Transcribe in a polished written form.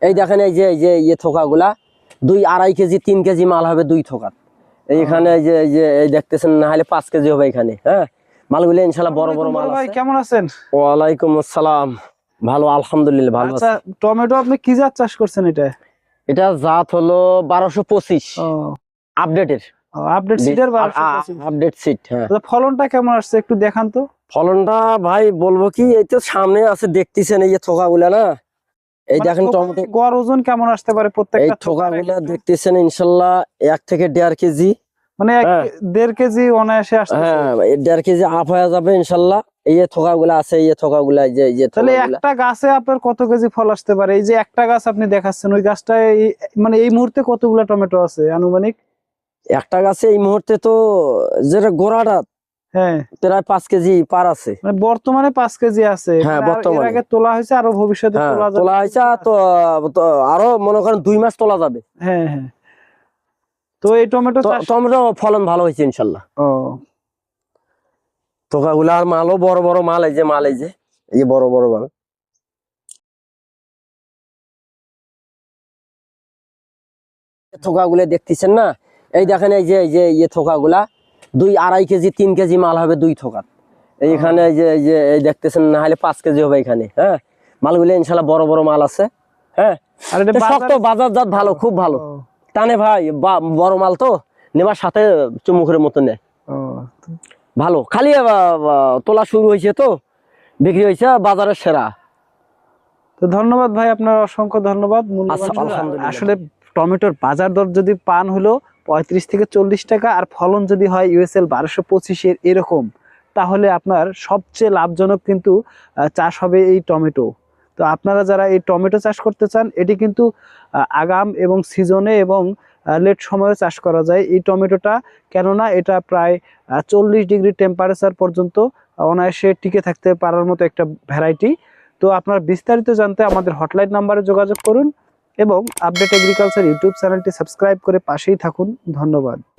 এই দেখেন এই যে থোকাগুলা 2-2.5 কেজি 3 কেজি মাল হবে 2 থোকাত। এইখানে এই দেখতেছেন, না হলে 5 কেজি হবে এখানে। হ্যাঁ, মালগুলো ইনশাআল্লাহ বড় বড় মাল আছে। ভাই কেমন আছেন? ওয়ালাইকুম আসসালাম, ভালো আলহামদুলিল্লাহ ভালো আচ্ছা, আছি। টমেটো আপনি কি জাত চাষ করছেন? এটা জাত হলো 1225 আপডেটের। আপডেট সিডের 1225। Update seed. হ্যাঁ, ফলনটা কেমন আসছে একটু দেখান তো। ফলনটা ভাই বলবো কি, এই তো সামনে আছে দেখতেছেন, এই যে থোকাগুলা না, এই দেখেন টমেটো। গড় ওজন কেমন আসতে পারে এই প্রত্যেকটা থোকাগুলা দেখতেছেন ইনশাল্লাহ 1 থেকে 1.5 কেজি, মানে হ্যাঁ 1.5 কেজি অনায়াসে আসতেছে। হ্যাঁ 1.5 কেজি আপ হয়ে যাবে ইনশাল্লাহ। এই যে থোকাগুলা আছে, এই যে থোকাগুলা, এই যে তাহলে থোকাগুলা। একটা গাছে আপনার কত কেজি ফল আসতে পারে? এই যে একটা গাছ আপনি দেখাচ্ছেন, ওই গাছটায় মানে এই মুহূর্তে কতগুলা টমেটো আছে আনুমানিক? একটা গাছে এই মুহূর্তে তো যেটা গোড়াটা হ্যাঁ, প্রায় 5 কেজি পার আছে। মানে বর্তমানে 5 কেজি আছে। হ্যাঁ মানে এর বর্তমানে আগে তোলা হয়েছে, আরো ভবিষ্যতে হ্যাঁ তোলা যাবে। তোলা হয়েছে, তো আরো মনে করেন 2 মাস তোলা যাবে। হ্যাঁ হ্যাঁ। তো এই টমেটো চাষ, টমেটো ফলন ভালো হয়েছে ইনশাল্লাহ। ও থোকাগুলা আর মালও বড় বড় মাল, এই যে মাল, এই যে বড় বড় মাল। থোকাগুলা দেখতেছেন না, এই দেখেন এই যে থোকাগুলা 2-2.5 কেজি 3 কেজি মাল হবে 2 থোকাত। এইখানে এই দেখতেছেন, না হলে 5 কেজি হবে এখানে। হ্যাঁ, মালগুলো ইনশাল্লাহ বড় বড় মাল আছে। হ্যাঁ, আর এটা শক্ত বাজারজাত ভালো, খুব ভালো টানে ভাই। বড় মাল তো নেবার সাথে চুমুকের মতো নেয়, ভালো। খালি তোলা শুরু হয়েছে, তো বিক্রি হয়েছে বাজারের সেরা। তো ধন্যবাদ ভাই, আপনার অসংখ্য ধন্যবাদ। আলহামদুলিল্লাহ। আসলে টমেটোর বাজার দর যদি পান হলো 35 থেকে 40 টাকা, আর ফলন যদি হয় ইউএসএল 1225 এরকম, তাহলে আপনার সবচেয়ে লাভজনক কিন্তু চাষ হবে এই টমেটো। তো আপনারা যারা এই টমেটো চাষ করতে চান, এটি কিন্তু আগাম এবং সিজনে এবং লেট সময়ে চাষ করা যায় এই টমেটোটা। কেননা এটা প্রায় 40 ডিগ্রি টেম্পারেচার পর্যন্ত অনায়াসে টিকে থাকতে পারার মতো একটা ভ্যারাইটি। তো আপনারা বিস্তারিত জানতে আমাদের হটলাইন নাম্বারে যোগাযোগ করুন এবং আপডেট এগ্রিকালচার ইউটিউব চ্যানেলটি সাবস্ক্রাইব করে পাশেই থাকুন। ধন্যবাদ।